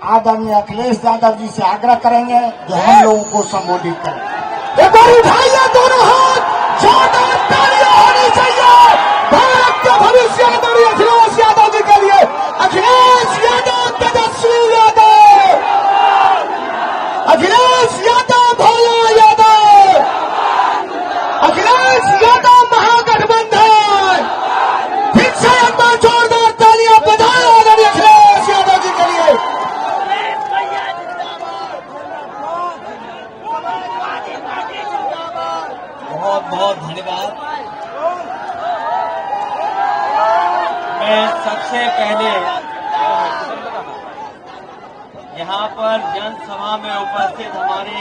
आदरणीय अखिलेश यादव जी से आग्रह करेंगे जो हम लोगों को संबोधित करें। एक बार उठाइए दोनों हाथ, जोरदार तालियां होनी चाहिए भारत के भविष्य आदरणीय अखिलेश यादव जी के लिए। अखिलेश यादव, तेजस्वी यादव, अखिलेश यादव, भोला यादव, अखिलेश यादव महागठबंधन। फिर से एक बार जोरदार तालियां बजाएं आदरणीय अखिलेश यादव जी के लिए। बहुत बहुत धन्यवाद। मैं सबसे पहले यहाँ पर जनसभा में उपस्थित हमारे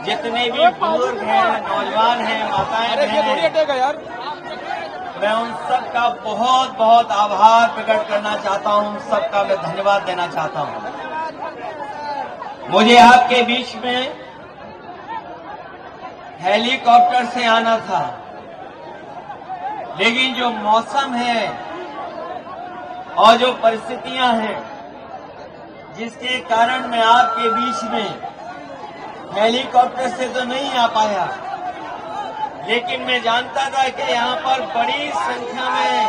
जितने भी बुजुर्ग हैं, नौजवान हैं, माताएं बहनें, मैं उन सबका बहुत बहुत आभार प्रकट करना चाहता हूं। सबका मैं धन्यवाद देना चाहता हूं। मुझे आपके बीच में हेलीकॉप्टर से आना था, लेकिन जो मौसम है और जो परिस्थितियां हैं जिसके कारण मैं आपके बीच में हेलीकॉप्टर से तो नहीं आ पाया, लेकिन मैं जानता था कि यहाँ पर बड़ी संख्या में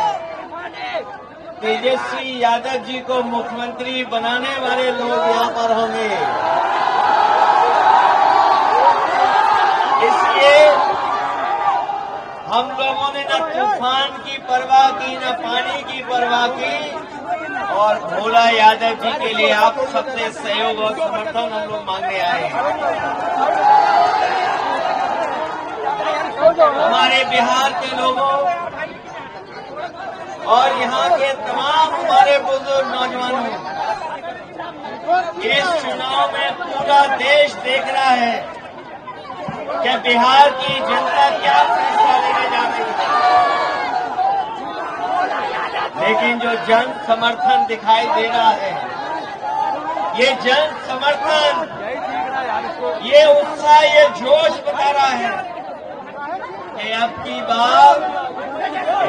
तेजस्वी यादव जी को मुख्यमंत्री बनाने वाले लोग यहाँ पर होंगे। इसलिए हम लोगों ने न तूफान की परवाह की, न पानी की परवाह की, और भोला यादव जी के लिए आप सबसे सहयोग और समर्थन हम लोग मांगने आए हैं। हमारे बिहार के लोगों और यहाँ के तमाम हमारे बुजुर्ग नौजवानों, इस चुनाव में पूरा देश देख रहा है कि बिहार की जनता क्या फैसला लेने जा रही है। लेकिन जो जन समर्थन दिखाई दे रहा है, ये जन समर्थन, ये उत्साह, ये जोश बता रहा है कि अब की बार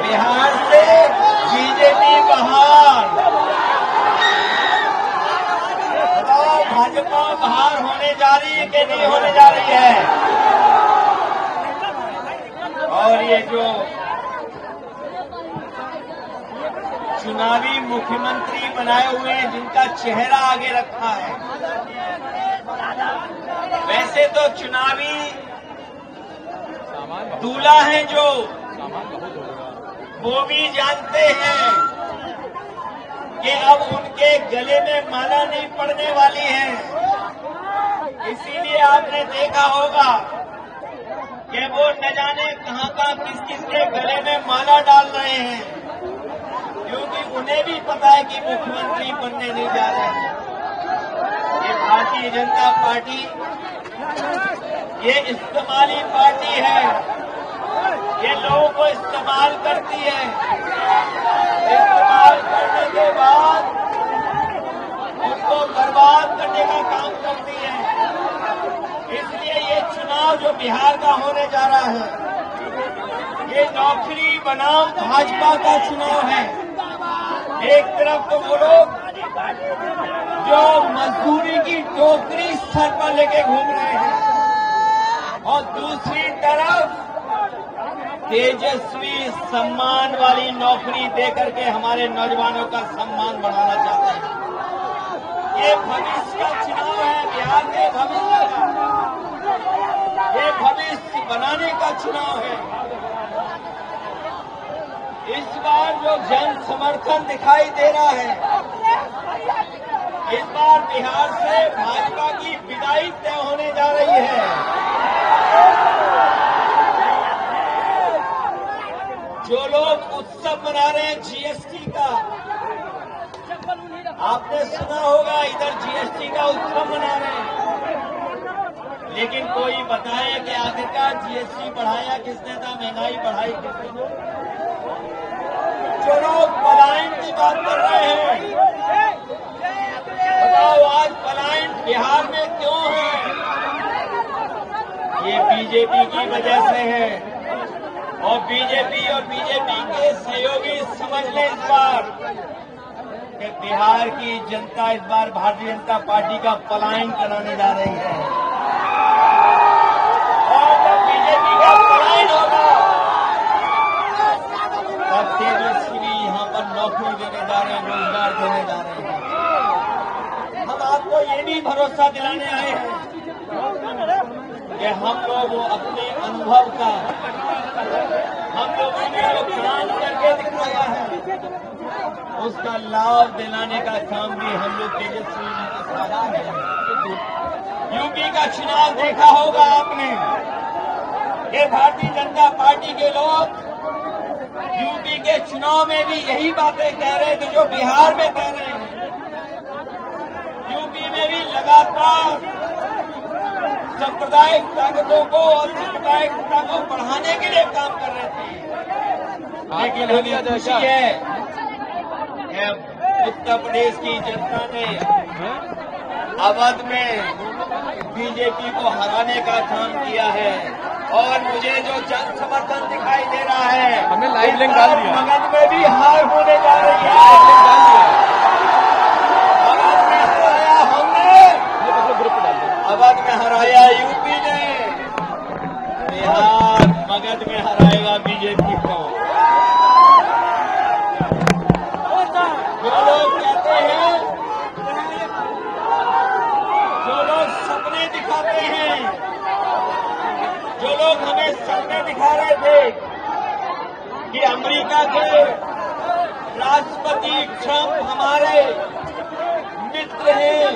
बिहार से बीजेपी बाहर, भाजपा बाहर होने जा रही है कि नहीं होने जा रही है। और ये जो चुनावी मुख्यमंत्री बनाए हुए हैं, जिनका चेहरा आगे रखा है, वैसे तो चुनावी दूल्हा हैं जो, वो भी जानते हैं कि अब उनके गले में माला नहीं पड़ने वाली है। इसीलिए आपने देखा होगा कि वो न जाने कहां का किस किस के गले में माला डाल रहे हैं, क्योंकि उन्हें भी पता है कि मुख्यमंत्री बनने नहीं जा रहे हैं। ये भारतीय जनता पार्टी ये इस्तेमाली पार्टी है, ये लोगों को इस्तेमाल करती है। इस्तेमाल करने के बाद उनको बर्बाद करने का काम करती है। इसलिए ये चुनाव जो बिहार का होने जा रहा है, ये नौकरी बनाम भाजपा का चुनाव है। एक तरफ तो वो लोग जो मजदूरी की टोकरी सर पर लेके घूम रहे हैं, और दूसरी तरफ तेजस्वी सम्मान वाली नौकरी देकर के हमारे नौजवानों का सम्मान बढ़ाना चाहते हैं। ये भविष्य का चुनाव है, बिहार के भविष्य का, ये भविष्य बनाने का चुनाव है। इस बार जो जन समर्थन दिखाई दे रहा है, इस बार बिहार से भाजपा की विदाई तय होने जा रही है। जो लोग उत्सव मना रहे हैं जीएसटी का, आपने सुना होगा इधर जीएसटी का उत्सव मना रहे हैं, लेकिन कोई बताए कि आखिरकार जीएसटी बढ़ाया किसने था, महंगाई बढ़ाई किसने? जो लोग पलायन की बात कर रहे हैं, बताओ आज पलायन बिहार में क्यों है? ये बीजेपी की वजह से है, और बीजेपी के सहयोगी समझ लें इस बार कि बिहार की जनता इस बार भारतीय जनता पार्टी का पलायन कराने जा रही है और जब बीजेपी का पलायन होगा तब तेजस्वी यहाँ पर नौकरी देने जा रहे हैं, रोजगार देने जा रहे हैं। हम आपको ये भी भरोसा दिलाने आए हैं कि हम लोग वो अपने अनुभव का, हम लोगों ने जो काम करके दिखाया है उसका लाभ दिलाने का काम भी हम लोग तेजस्वी जी के साथ है। यूपी का चुनाव देखा होगा आपने, ये भारतीय जनता पार्टी के लोग यूपी के चुनाव में भी यही बातें कह रहे थे जो बिहार में कह रहे हैं। यूपी में भी लगातार सांप्रदायिक ताकतों को और सांप्रदायिकता को बढ़ाने के लिए काम कर रहे थे। लेकिन हमें खुशी है कि उत्तर प्रदेश की जनता ने अवध में बीजेपी को हराने का काम किया है और मुझे जो जन समर्थन दिखाई दे रहा है, हमने लाइव लिंक डाल दिया। मगध में भी हार होने जा रही है। मगध में हराया हमने, अवध में हराया यूपी ने, बिहार मगध में हराएगा बीजेपी को। जो लोग कहते हैं, जो लोग सपने दिखाते हैं, जो लोग हमें सपने दिखा रहे थे कि अमेरिका के राष्ट्रपति ट्रंप हमारे मित्र हैं,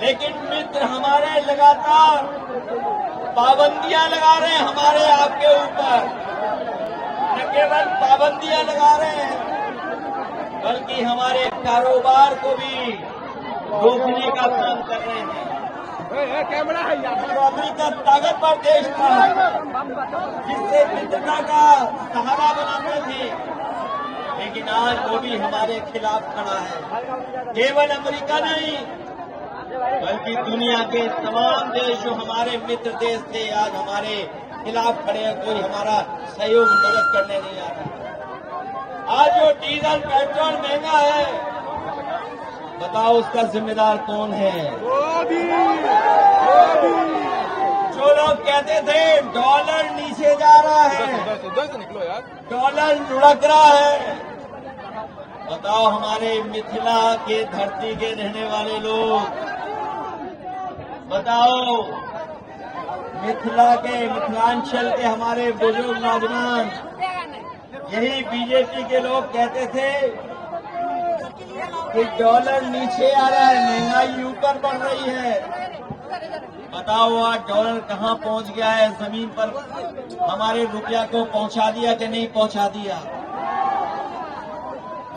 लेकिन मित्र हमारे लगातार पाबंदियां लगा रहे हैं हमारे आपके ऊपर। न केवल पाबंदियां लगा रहे हैं बल्कि हमारे कारोबार को भी रोकने का काम कर रहे हैं। कैमरा है तो अमेरिका ताकतवर देश था जिससे मित्रता का सहारा बनाते थे, लेकिन आज वो भी हमारे खिलाफ खड़ा है। केवल अमेरिका नहीं बल्कि दुनिया के तमाम देश जो हमारे मित्र देश थे आज हमारे खिलाफ खड़े हैं। कोई हमारा सहयोग मदद करने नहीं आ रहा। आज जो डीजल पेट्रोल महंगा है, बताओ उसका जिम्मेदार कौन है? जो लोग कहते थे डॉलर नीचे जा रहा है, निकलो यार, डॉलर लुढ़क रहा है, बताओ हमारे मिथिला के धरती के रहने वाले लोग, बताओ मिथिलांचल के हमारे बुजुर्ग नौजवान, यही बीजेपी के लोग कहते थे कि डॉलर नीचे आ रहा है, महंगाई ऊपर बढ़ रही है। बताओ आज डॉलर कहाँ पहुँच गया है? जमीन पर हमारे रुपया को पहुँचा दिया कि नहीं पहुँचा दिया?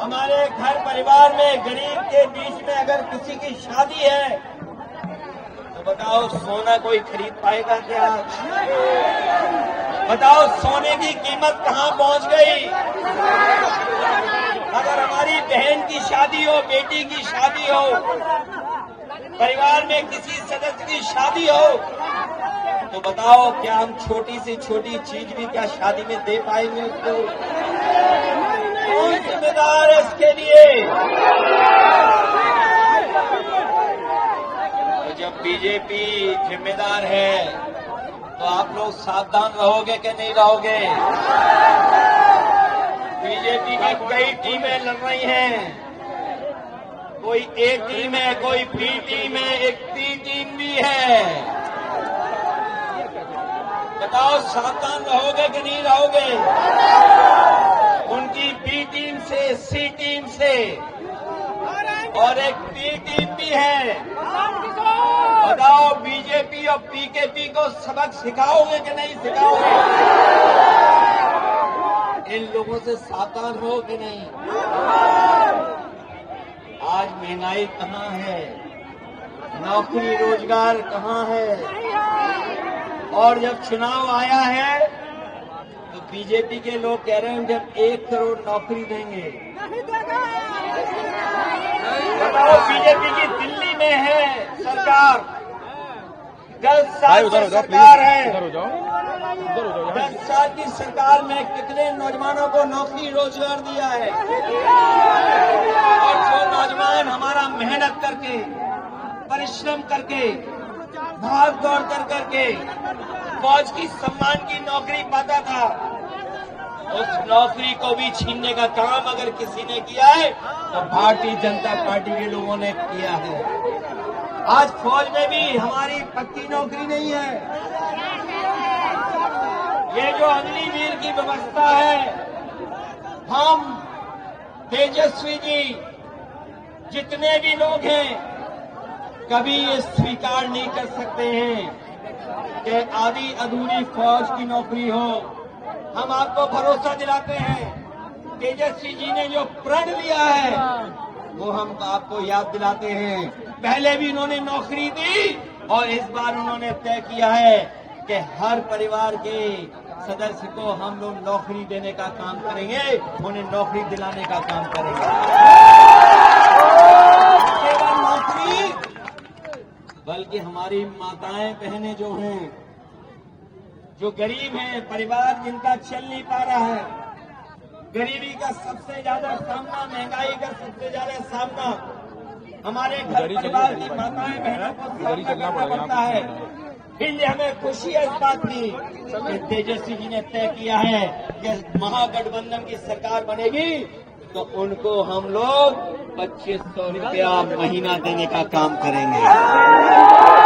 हमारे घर परिवार में गरीब के बीच में अगर किसी की शादी है तो बताओ सोना कोई खरीद पाएगा क्या? बताओ सोने की कीमत कहाँ पहुँच गई? अगर हमारी बहन की शादी हो, बेटी की शादी हो, परिवार में किसी सदस्य की शादी हो, तो बताओ क्या हम छोटी से छोटी चीज भी क्या शादी में दे पाएंगे उसको? कौन जिम्मेदार है इसके लिए? तो जब बीजेपी जिम्मेदार है तो आप लोग सावधान रहोगे कि नहीं रहोगे? बीजेपी की कई टीमें लड़ रही हैं, कोई ए टीम है, कोई बी टीम है, एक सी टीम भी है। बताओ सावधान रहोगे कि नहीं रहोगे? उनकी बी टीम से, सी टीम से और एक बी टीम भी है। बताओ बीजेपी और बीकेपी को सबक सिखाओगे कि नहीं सिखाओगे? इन लोगों से सावधान हो कि नहीं? आज महंगाई कहाँ है? नौकरी रोजगार कहाँ है? और जब चुनाव आया है तो बीजेपी के लोग कह रहे हैं जब 1 करोड़ नौकरी देंगे। बताओ बीजेपी की दिल्ली में है सरकार, 10 भाई साल उधर की हो जाओ सरकार प्लीज, है। उधर हो जाओ, उधर हो जाओ। 10 साल की सरकार में कितने नौजवानों को नौकरी रोजगार दिया है। और जो नौजवान हमारा मेहनत करके, परिश्रम करके, भाग दौड़ करके फौज की सम्मान की नौकरी पाता था, उस नौकरी को भी छीनने का काम अगर किसी ने किया है तो भारतीय जनता पार्टी के लोगों ने किया है। आज फौज में भी हमारी पक्की नौकरी नहीं है। ये जो अग्निवीर की व्यवस्था है, हम तेजस्वी जी जितने भी लोग हैं कभी ये स्वीकार नहीं कर सकते हैं कि आधी अधूरी फौज की नौकरी हो। हम आपको भरोसा दिलाते हैं, तेजस्वी जी ने जो प्रण लिया है वो हम आपको याद दिलाते हैं। पहले भी उन्होंने नौकरी दी और इस बार उन्होंने तय किया है कि हर परिवार के सदस्य को हम लोग नौकरी देने का काम करेंगे, उन्हें नौकरी दिलाने का काम करेंगे। केवल नौकरी, बल्कि हमारी माताएं बहनें जो हैं, जो गरीब हैं, परिवार जिनका चल नहीं पा रहा है, गरीबी का सबसे ज्यादा सामना, महंगाई का सबसे ज्यादा सामना हमारे घर परिवार की माताएं बहनों को सामना करना पड़ता है। इसलिए हमें खुशी है इस बात की कि तेजस्वी जी ने तय किया है कि महागठबंधन की सरकार बनेगी तो उनको हम लोग 2500 रुपया महीना देने का काम करेंगे।